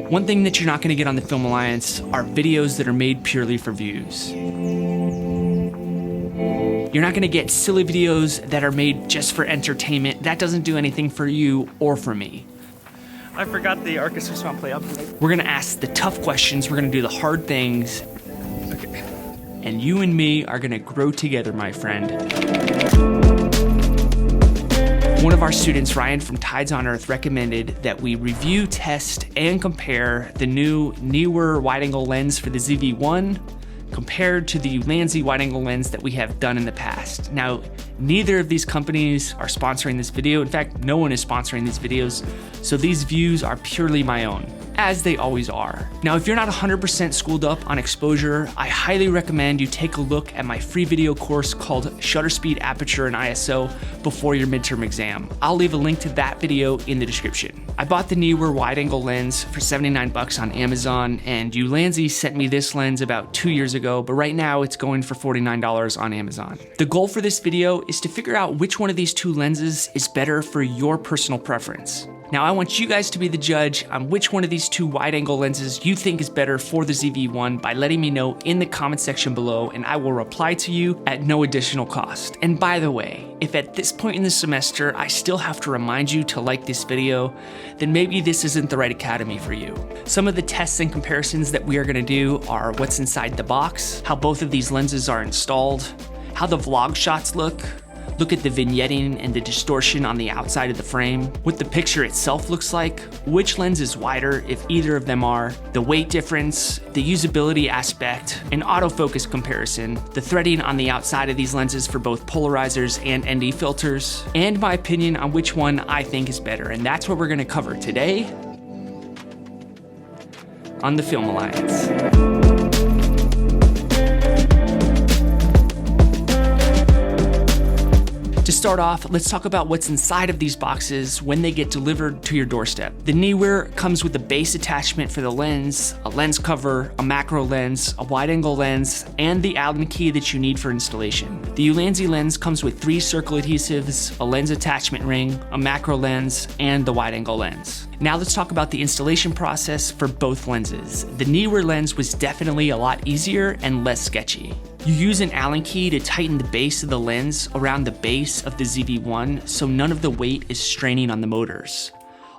One thing that you're not going to get on the Film Alliance are videos that are made purely for views. You're not going to get silly videos that are made just for entertainment. That doesn't do anything for you or for me. I forgot the orchestra song play up. We're going to ask the tough questions. We're going to do the hard things. Okay. And you and me are going to grow together, my friend. One of our students, Ryan from Tides on Earth, recommended that we review, test, and compare the new Neewer wide-angle lens for the ZV-1 compared to the Ulanzi wide-angle lens that we have done in the past. Now, neither of these companies are sponsoring this video. In fact, no one is sponsoring these videos, so these views are purely my own, as they always are. Now, if you're not 100% schooled up on exposure, I highly recommend you take a look at my free video course called Shutter Speed, Aperture, and ISO before your midterm exam. I'll leave a link to that video in the description. I bought the Neewer wide-angle lens for 79 bucks on Amazon, and Ulanzi sent me this lens about 2 years ago, but right now it's going for $49 on Amazon. The goal for this video is to figure out which one of these two lenses is better for your personal preference. Now, I want you guys to be the judge on which one of these two wide-angle lenses you think is better for the ZV-1 by letting me know in the comment section below, and I will reply to you at no additional cost. And by the way, if at this point in the semester I still have to remind you to like this video, then maybe this isn't the right academy for you. Some of the tests and comparisons that we are gonna do are what's inside the box, how both of these lenses are installed, how the vlog shots look at the vignetting and the distortion on the outside of the frame, what the picture itself looks like, which lens is wider if either of them are, the weight difference, the usability aspect, an autofocus comparison, the threading on the outside of these lenses for both polarizers and ND filters, and my opinion on which one I think is better. And that's what we're gonna cover today on the Film Alliance. To start off, let's talk about what's inside of these boxes when they get delivered to your doorstep. The Neewer comes with a base attachment for the lens, a lens cover, a macro lens, a wide-angle lens, and the Allen key that you need for installation. The Ulanzi lens comes with 3 circle adhesives, a lens attachment ring, a macro lens, and the wide-angle lens. Now let's talk about the installation process for both lenses. The Neewer lens was definitely a lot easier and less sketchy. You use an Allen key to tighten the base of the lens around the base of the ZV-1 so none of the weight is straining on the motors.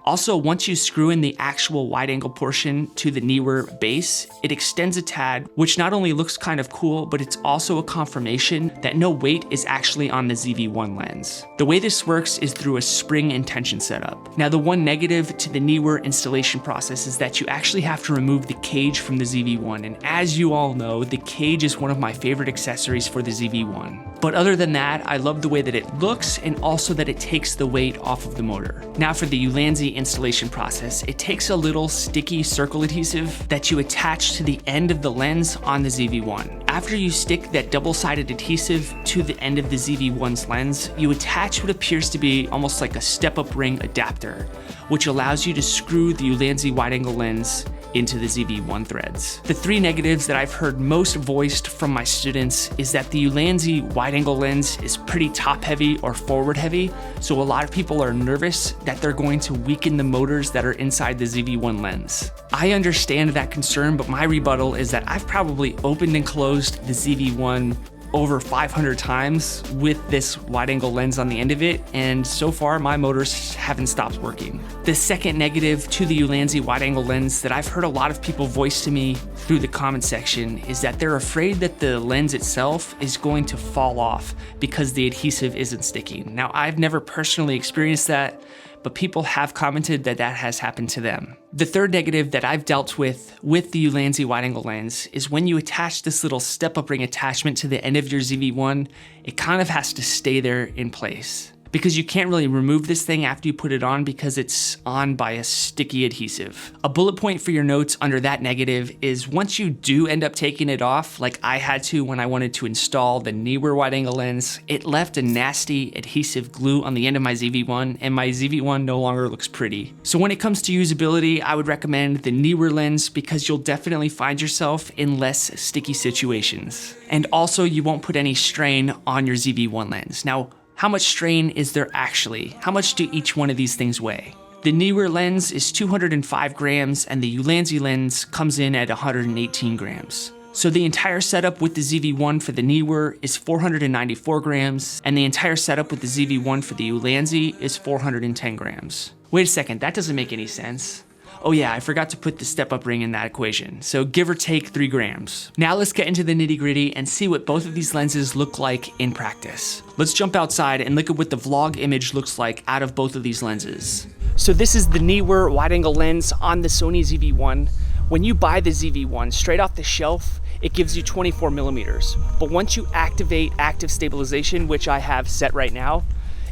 Also, once you screw in the actual wide-angle portion to the Neewer base, it extends a tad, which not only looks kind of cool, but it's also a confirmation that no weight is actually on the ZV-1 lens. The way this works is through a spring and tension setup. Now, the one negative to the Neewer installation process is that you actually have to remove the cage from the ZV-1, and as you all know, the cage is one of my favorite accessories for the ZV-1. But other than that, I love the way that it looks and also that it takes the weight off of the motor. Now for the Ulanzi installation process, it takes a little sticky circle adhesive that you attach to the end of the lens on the ZV-1. After you stick that double-sided adhesive to the end of the ZV-1's lens, you attach what appears to be almost like a step-up ring adapter, which allows you to screw the Ulanzi wide-angle lens into the ZV-1 threads. The 3 negatives that I've heard most voiced from my students is that the Ulanzi wide-angle lens is pretty top-heavy or forward-heavy, so a lot of people are nervous that they're going to weaken the motors that are inside the ZV-1 lens. I understand that concern, but my rebuttal is that I've probably opened and closed the ZV-1 over 500 times with this wide-angle lens on the end of it, and so far my motors haven't stopped working. The second negative to the Ulanzi wide-angle lens that I've heard a lot of people voice to me through the comment section is that they're afraid that the lens itself is going to fall off because the adhesive isn't sticking. Now, I've never personally experienced that, but people have commented that that has happened to them. The third negative that I've dealt with the Ulanzi wide-angle lens is when you attach this little step-up ring attachment to the end of your ZV-1, it kind of has to stay there in place, because you can't really remove this thing after you put it on because it's on by a sticky adhesive. A bullet point for your notes under that negative is once you do end up taking it off, like I had to when I wanted to install the Neewer wide-angle lens, it left a nasty adhesive glue on the end of my ZV-1, and my ZV-1 no longer looks pretty. So when it comes to usability, I would recommend the Neewer lens because you'll definitely find yourself in less sticky situations. And also you won't put any strain on your ZV-1 lens. Now, how much strain is there actually? How much do each one of these things weigh? The Neewer lens is 205 grams and the Ulanzi lens comes in at 118 grams. So the entire setup with the ZV-1 for the Neewer is 494 grams, and the entire setup with the ZV-1 for the Ulanzi is 410 grams. Wait a second, that doesn't make any sense. Oh yeah, I forgot to put the step-up ring in that equation, so give or take 3 grams. Now let's get into the nitty-gritty and see what both of these lenses look like in practice. Let's jump outside and look at what the vlog image looks like out of both of these lenses. So this is the Neewer wide-angle lens on the Sony ZV-1. When you buy the ZV-1 straight off the shelf, it gives you 24 millimeters. But once you activate active stabilization, which I have set right now,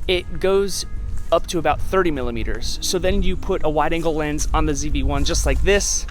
it goes up to about 30 millimeters. So then you put a wide angle lens on the ZV-1 just like this,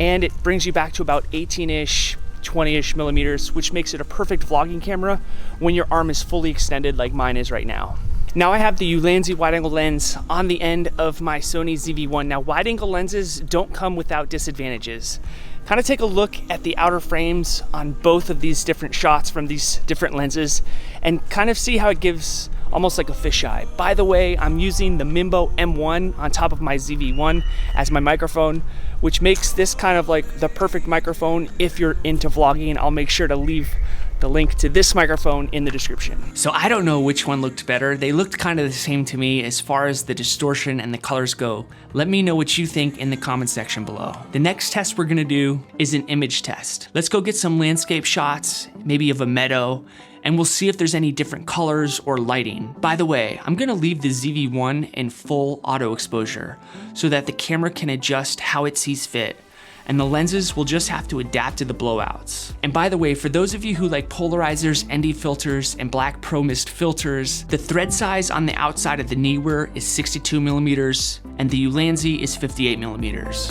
and it brings you back to about 18-ish, 20-ish millimeters, which makes it a perfect vlogging camera when your arm is fully extended like mine is right now. Now I have the Ulanzi wide angle lens on the end of my Sony ZV-1. Now wide angle lenses don't come without disadvantages. Kind of take a look at the outer frames on both of these different shots from these different lenses and kind of see how it gives almost like a fisheye. By the way, I'm using the Mimbo M1 on top of my ZV-1 as my microphone, which makes this kind of like the perfect microphone if you're into vlogging. I'll make sure to leave the link to this microphone in the description. So I don't know which one looked better. They looked kind of the same to me as far as the distortion and the colors go. Let me know what you think in the comment section below. The next test we're gonna do is an image test. Let's go get some landscape shots, maybe of a meadow, and we'll see if there's any different colors or lighting. By the way, I'm gonna leave the ZV-1 in full auto exposure so that the camera can adjust how it sees fit, and the lenses will just have to adapt to the blowouts. And by the way, for those of you who like polarizers, ND filters, and black pro mist filters, the thread size on the outside of the Neewer is 62 millimeters, and the Ulanzi is 58 millimeters.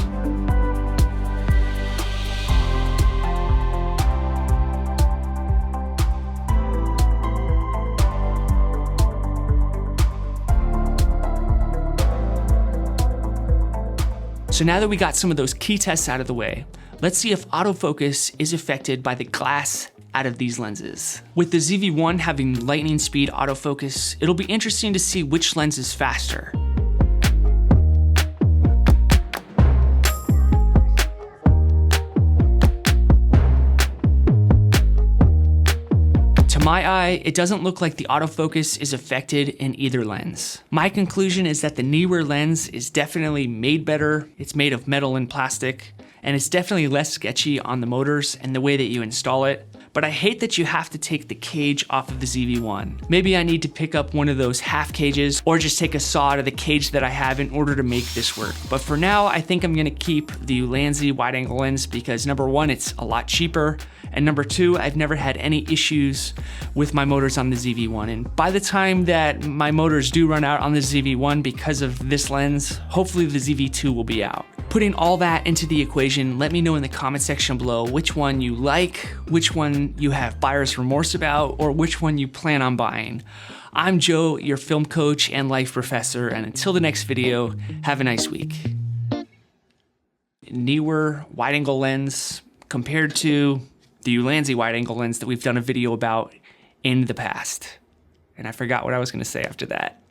So now that we got some of those key tests out of the way, let's see if autofocus is affected by the glass out of these lenses. With the ZV-1 having lightning speed autofocus, it'll be interesting to see which lens is faster. To my eye, it doesn't look like the autofocus is affected in either lens. My conclusion is that the Neewer lens is definitely made better. It's made of metal and plastic, and it's definitely less sketchy on the motors and the way that you install it. But I hate that you have to take the cage off of the ZV-1. Maybe I need to pick up one of those half cages or just take a saw out of the cage that I have in order to make this work. But for now, I think I'm gonna keep the Ulanzi wide angle lens because number one, it's a lot cheaper, and number two, I've never had any issues with my motors on the ZV-1. And by the time that my motors do run out on the ZV-1 because of this lens, hopefully the ZV-2 will be out. Putting all that into the equation, let me know in the comment section below which one you like, which one you have buyer's remorse about, or which one you plan on buying. I'm Joe, your film coach and life professor, and until the next video, have a nice week. Neewer wide angle lens compared to the Ulanzi wide angle lens that we've done a video about in the past. And I forgot what I was gonna say after that.